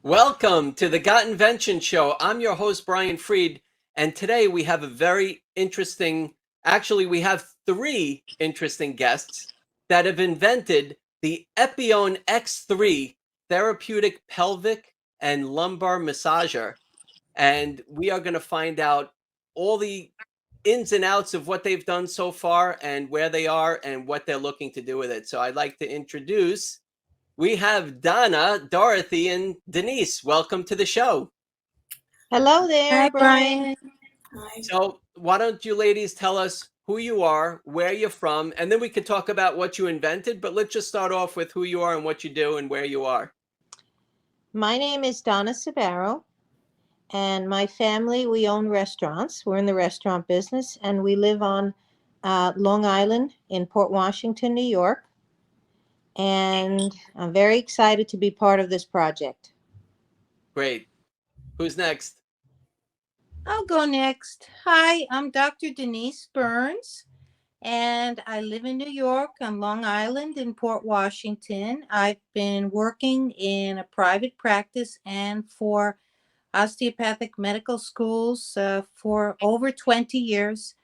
Welcome to the Got Invention Show. I'm your host, Brian Freed, and today we have a very interesting, actually, we have three interesting guests that have invented the Epione X3 Therapeutic Pelvic and Lumbar Massager. And we are going to find out all the ins and outs of what they've done so far and where they are and what they're looking to do with it. So I'd like to introduce we have Donna, Dorothy, and Denise. Welcome to the show. Hello there, Hi, Brian. Hi. So why don't you ladies tell us who you are, where you're from, and then we could talk about what you invented, but let's just start off with who you are and what you do and where you are. My name is Donna Sabaro, and my family, we own restaurants. We're in the restaurant business, and we live on Long Island in Port Washington, New York. And I'm very excited to be part of this project. Great. Who's next? I'll go next. Hi, I'm Dr. Denise Burns, and I live in New York on Long Island in Port Washington. I've been working in a private practice and for osteopathic medical schools for over 20 years.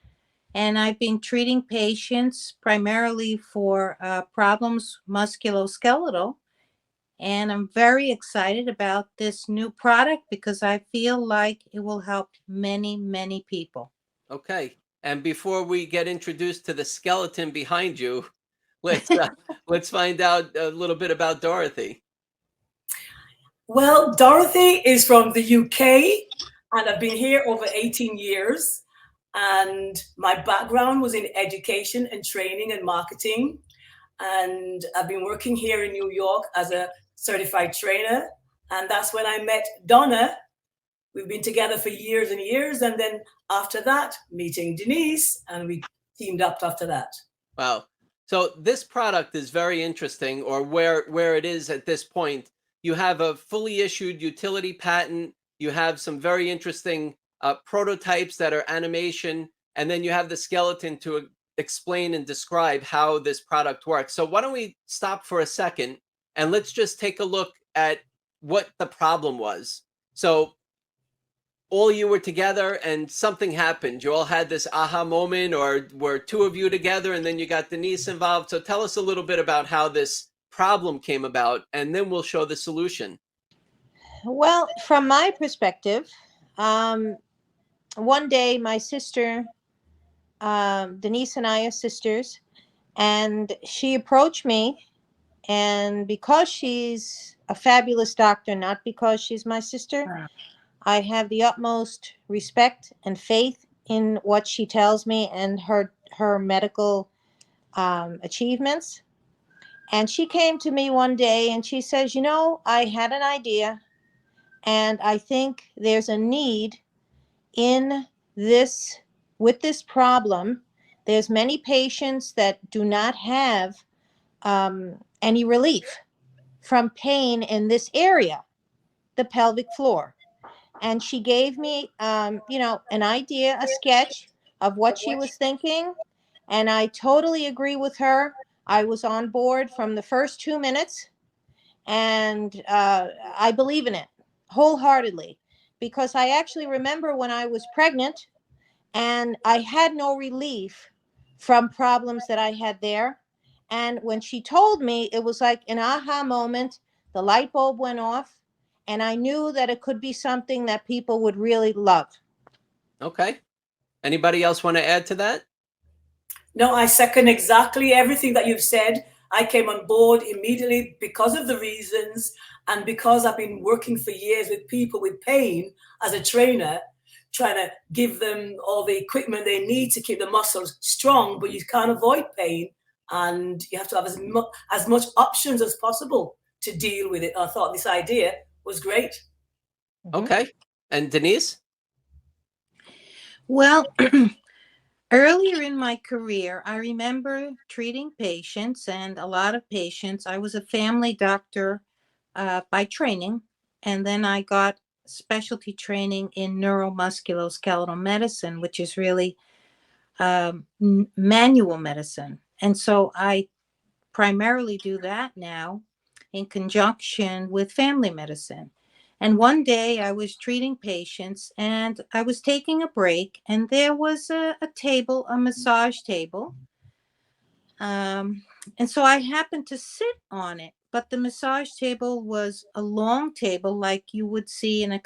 And I've been treating patients primarily for problems musculoskeletal. And I'm very excited about this new product because I feel like it will help many, many people. Okay. And before we get introduced to the skeleton behind you, let's find out a little bit about Dorothy. Well, Dorothy is from the UK, and I've been here over 18 years. And my background was in education and training and marketing. And I've been working here in New York as a certified trainer. And that's when I met Donna. We've been together for years and years. And then after that, meeting Denise, and we teamed up after that. Wow. So this product is very interesting, or where it is at this point. You have a fully issued utility patent. You have some very interesting prototypes that are animation, and then you have the skeleton to explain and describe how this product works. So why don't we stop for a second and let's just take a look at what the problem was. So all you were together and something happened. You all had this aha moment, or were two of you together and then you got Denise involved. So tell us a little bit about how this problem came about, and then we'll show the solution. Well, from my perspective, one day my sister, Denise and I are sisters, and she approached me, and because she's a fabulous doctor, not because she's my sister, I have the utmost respect and faith in what she tells me and her medical achievements. And she came to me one day and she says, you know, I had an idea, and I think there's a need in this, with this problem. There's many patients that do not have any relief from pain in this area, the pelvic floor. And she gave me, an idea, a sketch of what she was thinking. And I totally agree with her. I was on board from the first 2 minutes, and I believe in it wholeheartedly, because I actually remember when I was pregnant and I had no relief from problems that I had there. And when she told me, it was like an aha moment. The light bulb went off, and I knew that it could be something that people would really love. Okay. Anybody else want to add to that? No, I second exactly everything that you've said. I came on board immediately because of the reasons, and because I've been working for years with people with pain as a trainer, trying to give them all the equipment they need to keep the muscles strong, but you can't avoid pain, and you have to have as much options as possible to deal with it. I thought this idea was great. Okay. And Denise? Well, earlier in my career, I remember treating patients, and a lot of patients. I was a family doctor by training, and then I got specialty training in neuromusculoskeletal medicine, which is really manual medicine. And so I primarily do that now in conjunction with family medicine. And one day I was treating patients and I was taking a break, and there was a table, a massage table. And so I happened to sit on it, but the massage table was a long table like you would see in a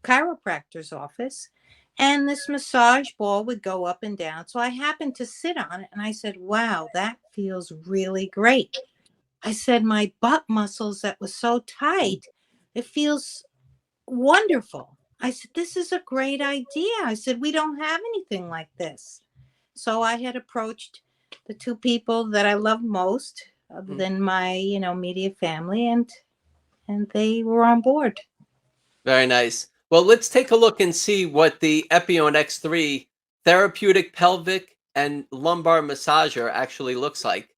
chiropractor's office. And this massage ball would go up and down. So I happened to sit on it and I said, wow, that feels really great. I said, my butt muscles that was so tight, it feels wonderful. I said, this is a great idea. I said, we don't have anything like this. So I had approached the two people that I love most, other than my, immediate family, and they were on board. Very nice. Well, let's take a look and see what the Epione X3 therapeutic pelvic and lumbar massager actually looks like.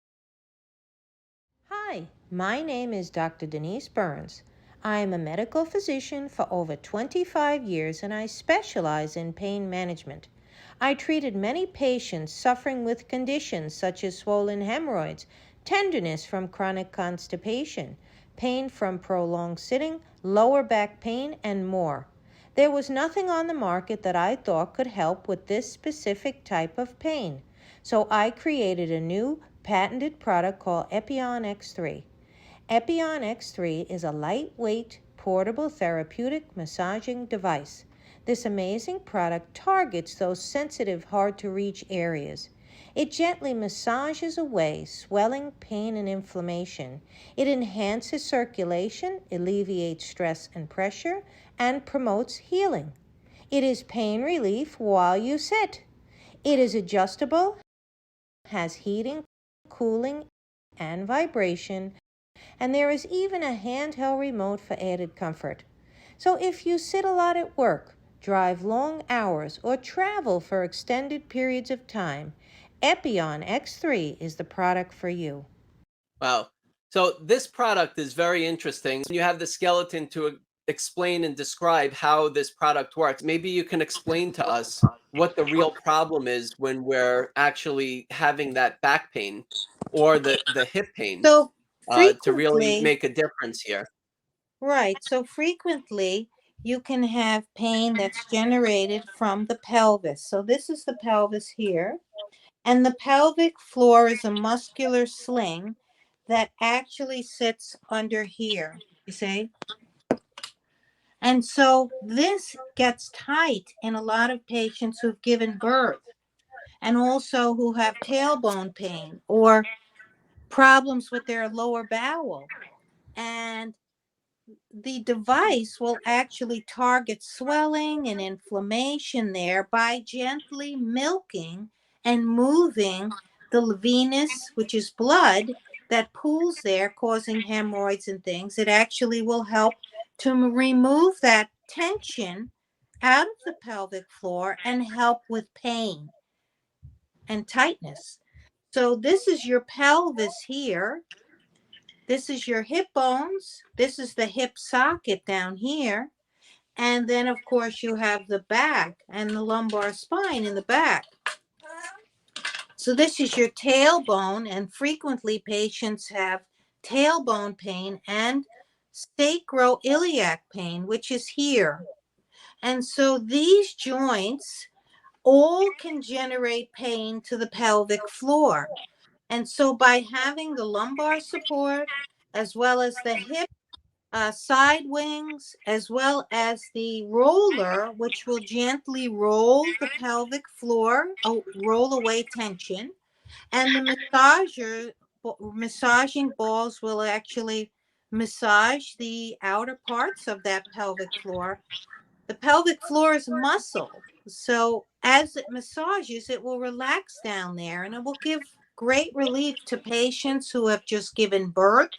Hi, my name is Dr. Denise Burns. I am a medical physician for over 25 years and I specialize in pain management. I treated many patients suffering with conditions such as swollen hemorrhoids, tenderness from chronic constipation, pain from prolonged sitting, lower back pain, and more. There was nothing on the market that I thought could help with this specific type of pain. So I created a new patented product called Epione X3. Epione X3 is a lightweight, portable therapeutic massaging device. This amazing product targets those sensitive, hard-to-reach areas. It gently massages away swelling, pain, and inflammation. It enhances circulation, alleviates stress and pressure, and promotes healing. It is pain relief while you sit. It is adjustable, has heating, cooling, and vibration, and there is even a handheld remote for added comfort. So if you sit a lot at work, drive long hours, or travel for extended periods of time, Epione X3 is the product for you. Wow. So this product is very interesting. You have the skeleton to explain and describe how this product works. Maybe you can explain to us what the real problem is when we're actually having that back pain or the hip pain So to really frequently, make a difference here. right. So frequently you can have pain that's generated from the pelvis. So this is the pelvis here. And the pelvic floor is a muscular sling that actually sits under here, you see? And so this gets tight in a lot of patients who've given birth and also who have tailbone pain or problems with their lower bowel. And the device will actually target swelling and inflammation there by gently milking and moving the venous, which is blood that pools there, causing hemorrhoids and things. It actually will help to remove that tension out of the pelvic floor and help with pain and tightness. So this is your pelvis here. This is your hip bones. This is the hip socket down here. And then, of course, you have the back and the lumbar spine in the back. So this is your tailbone, and frequently patients have tailbone pain and sacroiliac pain, which is here. And so these joints all can generate pain to the pelvic floor. And so by having the lumbar support, as well as the hip side wings, as well as the roller, which will gently roll the pelvic floor, roll away tension, and the massaging balls will actually massage the outer parts of that pelvic floor. The pelvic floor is muscle, so as it massages, it will relax down there, and it will give great relief to patients who have just given birth,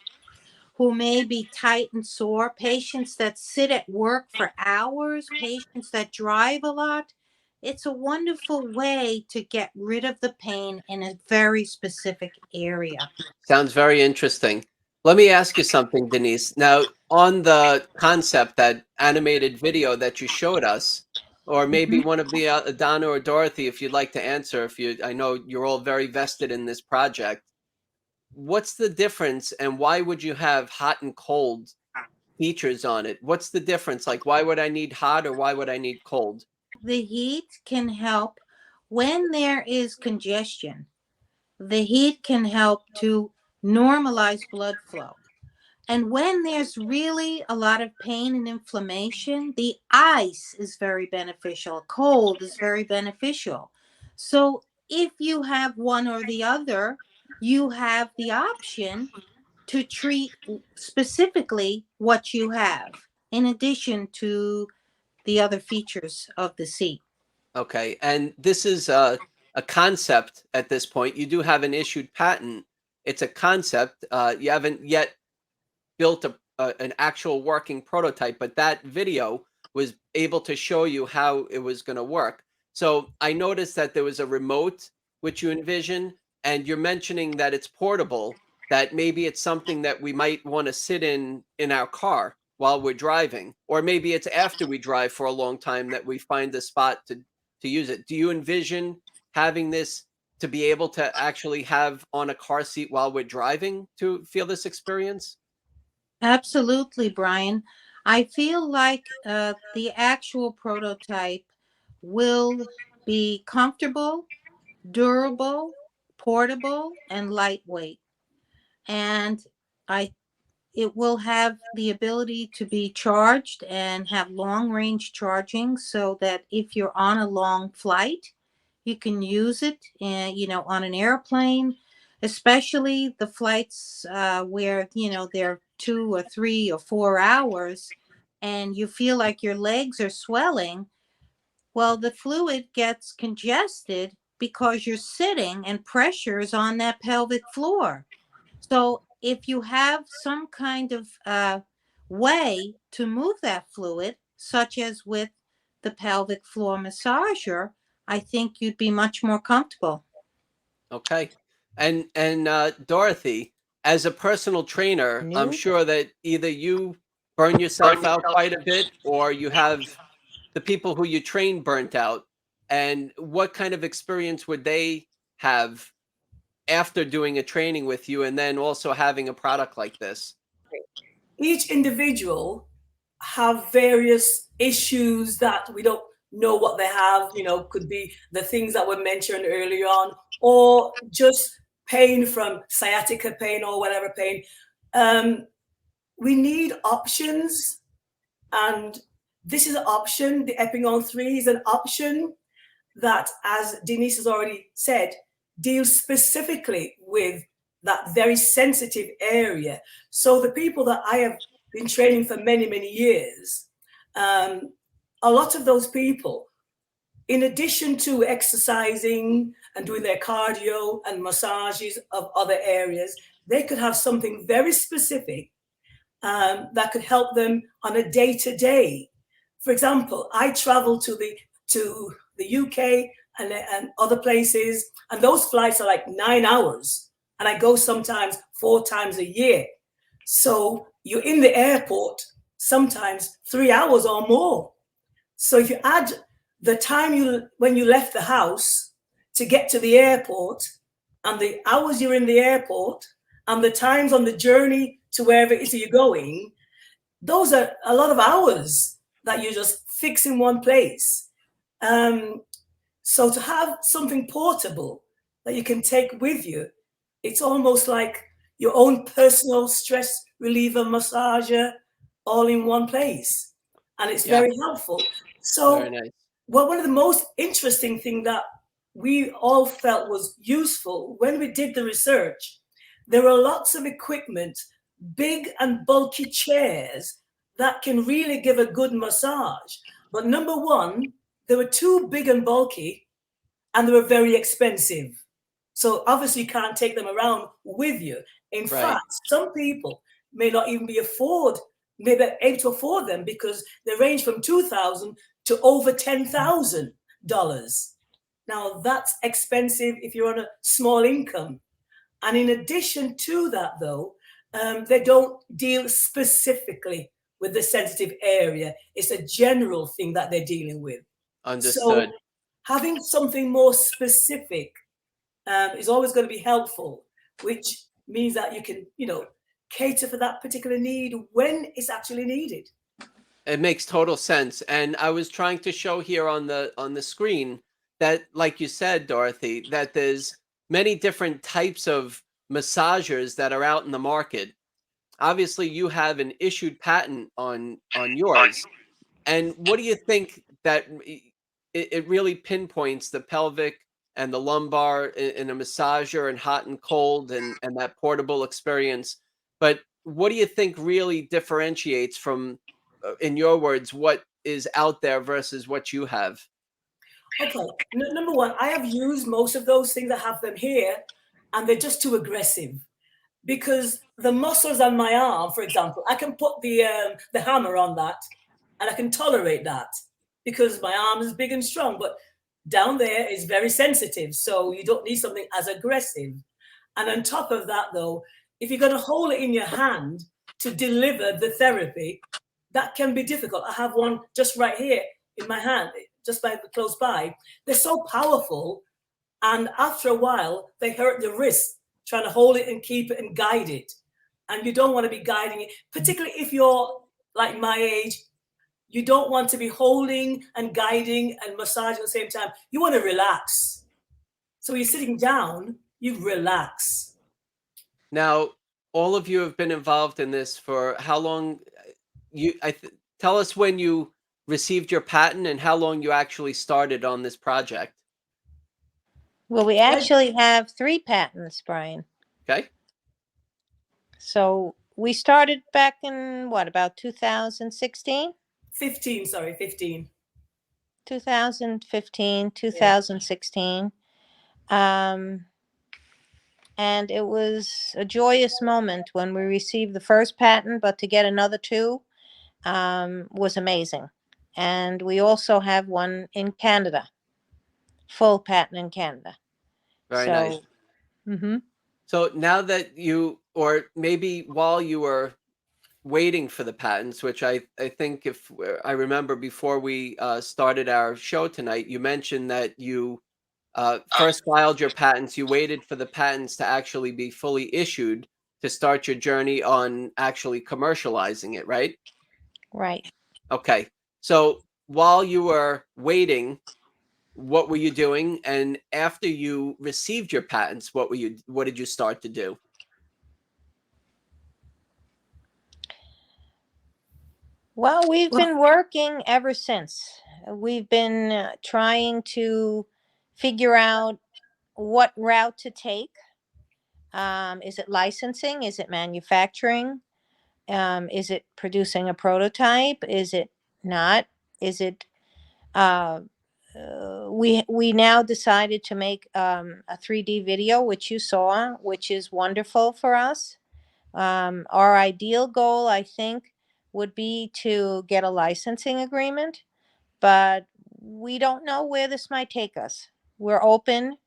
who may be tight and sore, patients that sit at work for hours, patients that drive a lot. It's a wonderful way to get rid of the pain in a very specific area. Sounds very interesting. Let me ask you something, Denise. Now, on the concept, that animated video that you showed us, or maybe one of the Donna or Dorothy, if you'd like to answer, I know you're all very vested in this project. What's the difference, and why would you have hot and cold features on it? What's the difference? Like, why would I need hot or why would I need cold? The heat can help when there is congestion. The heat can help to normalize blood flow. And when there's really a lot of pain and inflammation, the ice is very beneficial. Cold is very beneficial. So if you have one or the other, you have the option to treat specifically what you have, in addition to the other features of the seat. Okay. And this is a concept at this point. You do have an issued patent. It's a concept. You haven't yet built an actual working prototype, but that video was able to show you how it was going to work. So I noticed that there was a remote which you envision, and you're mentioning that it's portable, that maybe it's something that we might want to sit in our car while we're driving, or maybe it's after we drive for a long time that we find a spot to use it. Do you envision having this to be able to actually have on a car seat while we're driving to feel this experience? Absolutely, Brian. I feel like the actual prototype will be comfortable, durable, portable, and lightweight. And it will have the ability to be charged and have long range charging, so that if you're on a long flight, you can use it, on an airplane, especially the flights where, they're 2 or 3 or 4 hours and you feel like your legs are swelling. Well, the fluid gets congested because you're sitting and pressure is on that pelvic floor. So if you have some kind of way to move that fluid, such as with the pelvic floor massager, I think you'd be much more comfortable. Okay. And Dorothy, as a personal trainer, I'm Nope. sure that either you burn yourself out quite a bit or you have the people who you train burnt out. And what kind of experience would they have after doing a training with you and then also having a product like this? Each individual have various issues that we don't know what they have, could be the things that were mentioned earlier on, or just pain from sciatica pain or whatever pain. We need options, and this is an option. The Epione X3 is an option that, as Denise has already said, deals specifically with that very sensitive area. So the people that I have been training for many, many years, a lot of those people, in addition to exercising and doing their cardio and massages of other areas, they could have something very specific that could help them on a day-to-day. For example, I travel to the UK and other places, and those flights are like 9 hours, and I go sometimes 4 times a year. So you're in the airport sometimes 3 hours or more. So if you add the time when you left the house to get to the airport, and the hours you're in the airport, and the times on the journey to wherever it is you're going, those are a lot of hours that you're just fixed in one place. So to have something portable that you can take with you, it's almost like your own personal stress reliever massager all in one place. And it's very helpful. So Very nice. well, one of the most interesting things that we all felt was useful when we did the research, there are lots of equipment, big and bulky chairs that can really give a good massage. But number one, they were too big and bulky, and they were very expensive. So obviously you can't take them around with you. In fact, some people may not even be able to afford them because they range from $2,000 to over $10,000. Now that's expensive if you're on a small income. And in addition to that, though, they don't deal specifically with the sensitive area. It's a general thing that they're dealing with. Understood. So having something more specific is always going to be helpful, which means that you can, cater for that particular need when it's actually needed. It makes total sense. And I was trying to show here on the screen that, like you said, Dorothy, that there's many different types of massagers that are out in the market. Obviously, you have an issued patent on yours. And what do you think that it really pinpoints the pelvic and the lumbar in a massager and hot and cold and that portable experience? But what do you think really differentiates from, in your words, what is out there versus what you have? Okay, number one, I have used most of those things. I have them here, and they're just too aggressive. Because the muscles on my arm, for example, I can put the hammer on that, and I can tolerate that because my arm is big and strong. But down there is very sensitive, so you don't need something as aggressive. And on top of that, though, if you're going to hold it in your hand to deliver the therapy, that can be difficult. I have one just right here in my hand, just close by. They're so powerful, and after a while, they hurt the wrist, trying to hold it and keep it and guide it. And you don't want to be guiding it, particularly if you're like my age. You don't want to be holding and guiding and massaging at the same time. You want to relax. So you're sitting down, you relax. Now, all of you have been involved in this for how long? Tell us when you received your patent and how long you actually started on this project. Well, we actually have 3 patents, Brian. Okay. So we started back in what, about 2016? 15. 2015, 2016. And it was a joyous moment when we received the first patent, but to get another 2 was amazing. And we also have one in Canada, full patent in Canada. Very nice. So now that you, or maybe while you were waiting for the patents, which I think, if I remember before we started our show tonight, you mentioned that you first filed your patents, you waited for the patents to actually be fully issued to start your journey on actually commercializing it, right? Right. Okay. So while you were waiting, what were you doing? And after you received your patents, what did you start to do? Well, we've been working ever since. We've been trying to figure out what route to take. Is it licensing? Is it manufacturing? Is it producing a prototype? Is it not? Is it we now decided to make a 3D video, which you saw, which is wonderful for us. Our ideal goal, I think, would be to get a licensing agreement, but we don't know where this might take us. We're open,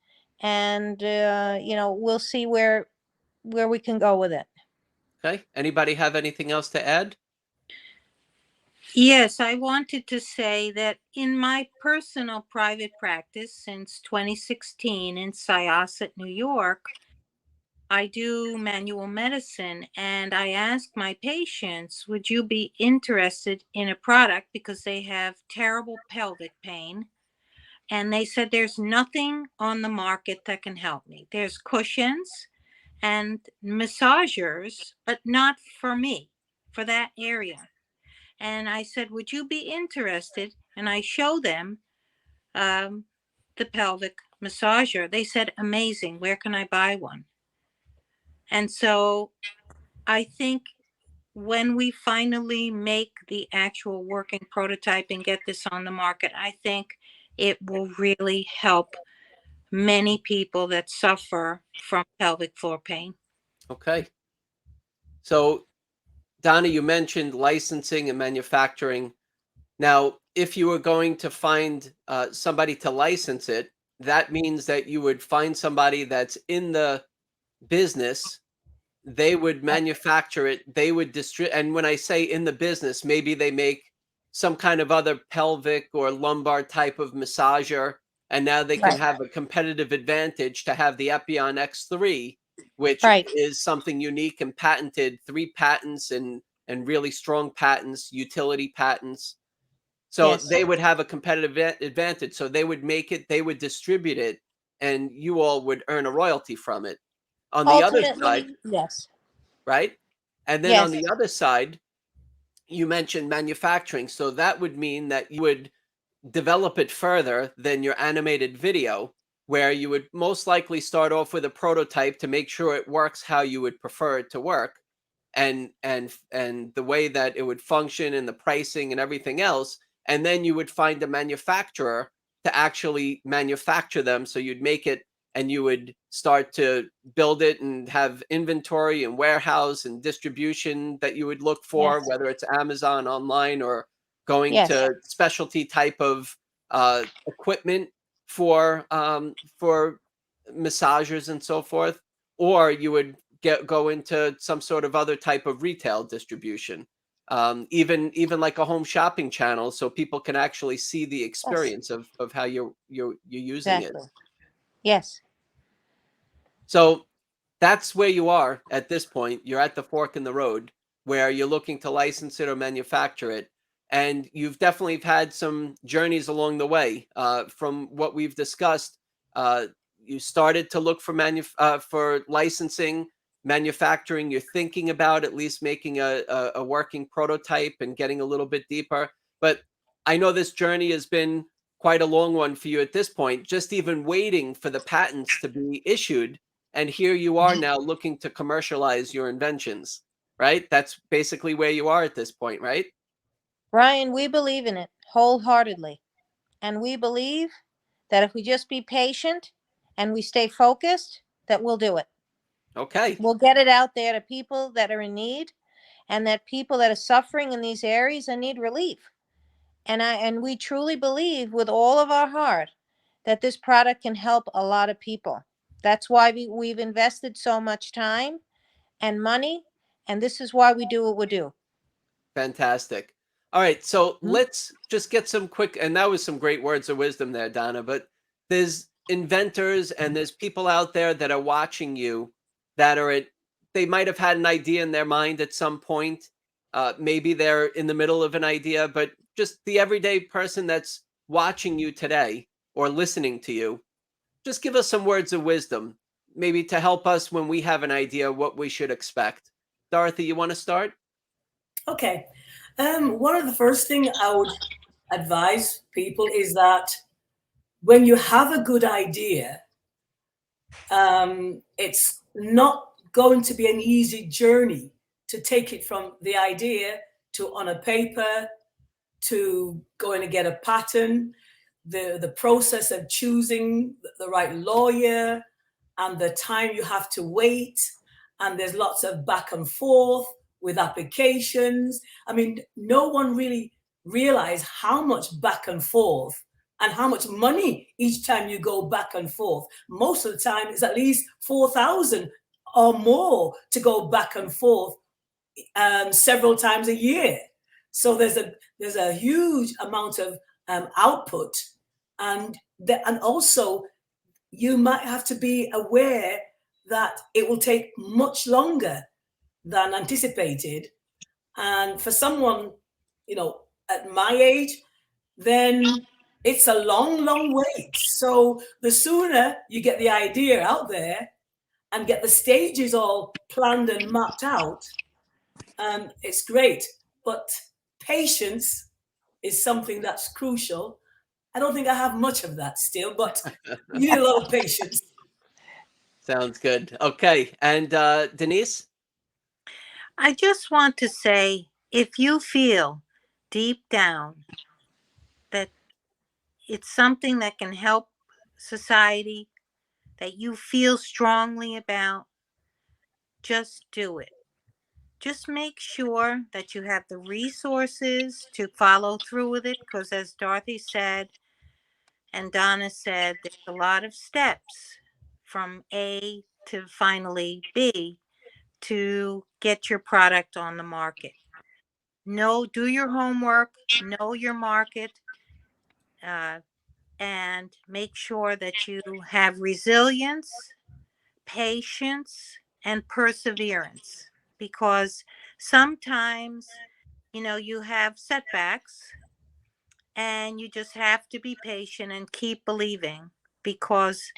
and we'll see where we can go with it. Okay. Anybody have anything else to add? Yes, I wanted to say that in my personal private practice since 2016 in Syosset, New York, I do manual medicine, and I ask my patients, would you be interested in a product because they have terrible pelvic pain? And they said, there's nothing on the market that can help me. There's cushions and massagers, but not for me, for that area. And I said, would you be interested? And I show them the pelvic massager. They said, amazing. Where can I buy one? And so I think when we finally make the actual working prototype and get this on the market, I think it will really help many people that suffer from pelvic floor pain. Okay. So, Donna, you mentioned licensing and manufacturing. Now, if you were going to find somebody to license it, that means that you would find somebody that's in the business. They would manufacture it. They would distribute. And when I say in the business, maybe they make some kind of other pelvic or lumbar type of massager, and now they can have a competitive advantage to have the Epione X3 which Right. is something unique and patented, 3 patents and really strong patents, utility patents. So Yes. they would have a competitive advantage. So they would make it, they would distribute it, and you all would earn a royalty from it. On the other side, Ultimately, yes. right? And then on Yes. the other side, you mentioned manufacturing. So that would mean that you would develop it further than your animated video, where you would most likely start off with a prototype to make sure it works how you would prefer it to work, and the way that it would function and the pricing and everything else. And then you would find a manufacturer to actually manufacture them. So you'd make it and you would start to build it and have inventory and warehouse and distribution that you would look for, Yes. whether it's Amazon online or going Yes. to specialty type of equipment for massagers and so forth, or you would go into some sort of other type of retail distribution, even like a home shopping channel, so people can actually see the Yes. experience of how you're using it. Exactly. Yes. So that's where you are at this point. You're at the fork in the road where you're looking to license it or manufacture it. And you've definitely had some journeys along the way. From what we've discussed, you started to look for licensing, manufacturing. You're thinking about at least making a working prototype and getting a little bit deeper. But I know this journey has been quite a long one for you at this point, just even waiting for the patents to be issued. And here you are now looking to commercialize your inventions, right? That's basically where you are at this point, right? Ryan, we believe in it wholeheartedly. And we believe that if we just be patient and we stay focused, that we'll do it. Okay. We'll get it out there to people that are in need, and that people that are suffering in these areas and need relief. And we truly believe with all of our heart that this product can help a lot of people. That's why we've invested so much time and money, and this is why we do what we do. Fantastic. All right. So Mhm. let's just get some quick, and that was some great words of wisdom there, Donna. But there's inventors and there's people out there that are watching you that they might have had an idea in their mind at some point. Maybe they're in the middle of an idea, but just the everyday person that's watching you today or listening to you, just give us some words of wisdom, maybe to help us when we have an idea what we should expect. Dorothy, you want to start? Okay. One of the first thing I would advise people is that when you have a good idea, it's not going to be an easy journey to take it from the idea to on a paper to going to get a patent, the process of choosing the right lawyer and the time you have to wait. And there's lots of back and forth with applications. I mean, no one really realized how much back and forth and how much money each time you go back and forth. Most of the time, it's at least 4,000 or more to go back and forth several times a year. So there's a huge amount of output, and also you might have to be aware that it will take much longer than anticipated. And for someone, at my age, then it's a long, long wait. So the sooner you get the idea out there and get the stages all planned and mapped out, it's great. But patience is something that's crucial. I don't think I have much of that still, but you need a lot of patience. Sounds good. Okay. And Denise? I just want to say, if you feel deep down that it's something that can help society, that you feel strongly about, just do it. Just make sure that you have the resources to follow through with it, because as Dorothy said and Donna said, there's a lot of steps from A to finally B to get your product on the market. Do your homework, know your market, and make sure that you have resilience, patience and perseverance, because sometimes, you know, you have setbacks and you just have to be patient and keep believing, because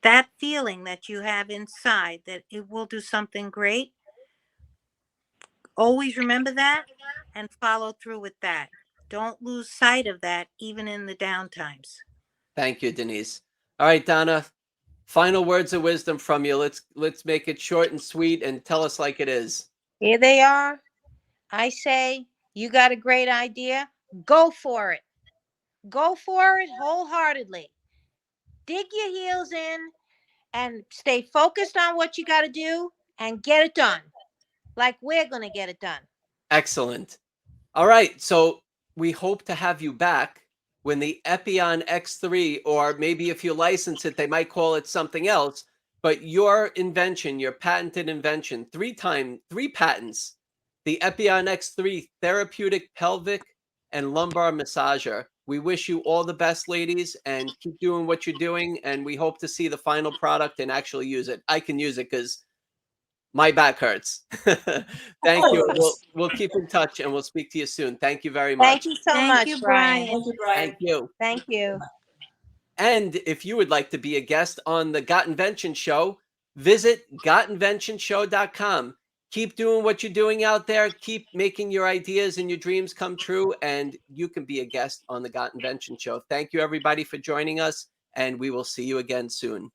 that feeling that you have inside that it will do something great, always remember that and follow through with that. Don't lose sight of that, even in the down times. Thank you, Denise. All right, Donna, final words of wisdom from you. Let's make it short and sweet and tell us like it is. Here they are. I say, you got a great idea. Go for it. Go for it wholeheartedly. Dig your heels in and stay focused on what you got to do and get it done. Like we're going to get it done. Excellent. All right, so we hope to have you back when the Epione X3, or maybe if you license it, they might call it something else, but your invention, your patented invention, three patents, the Epione X3 Therapeutic Pelvic and Lumbar Massager. We wish you all the best, ladies, and keep doing what you're doing, and we hope to see the final product and actually use it. I can use it because my back hurts. Thank you. We'll keep in touch and we'll speak to you soon. Thank you very much. Thank you so Thank much, you, Brian. Brian. Thank you, Brian. Thank you. Thank you. And if you would like to be a guest on the Got Invention Show, visit gotinventionshow.com. Keep doing what you're doing out there. Keep making your ideas and your dreams come true, and you can be a guest on the Got Invention Show. Thank you, everybody, for joining us, and we will see you again soon.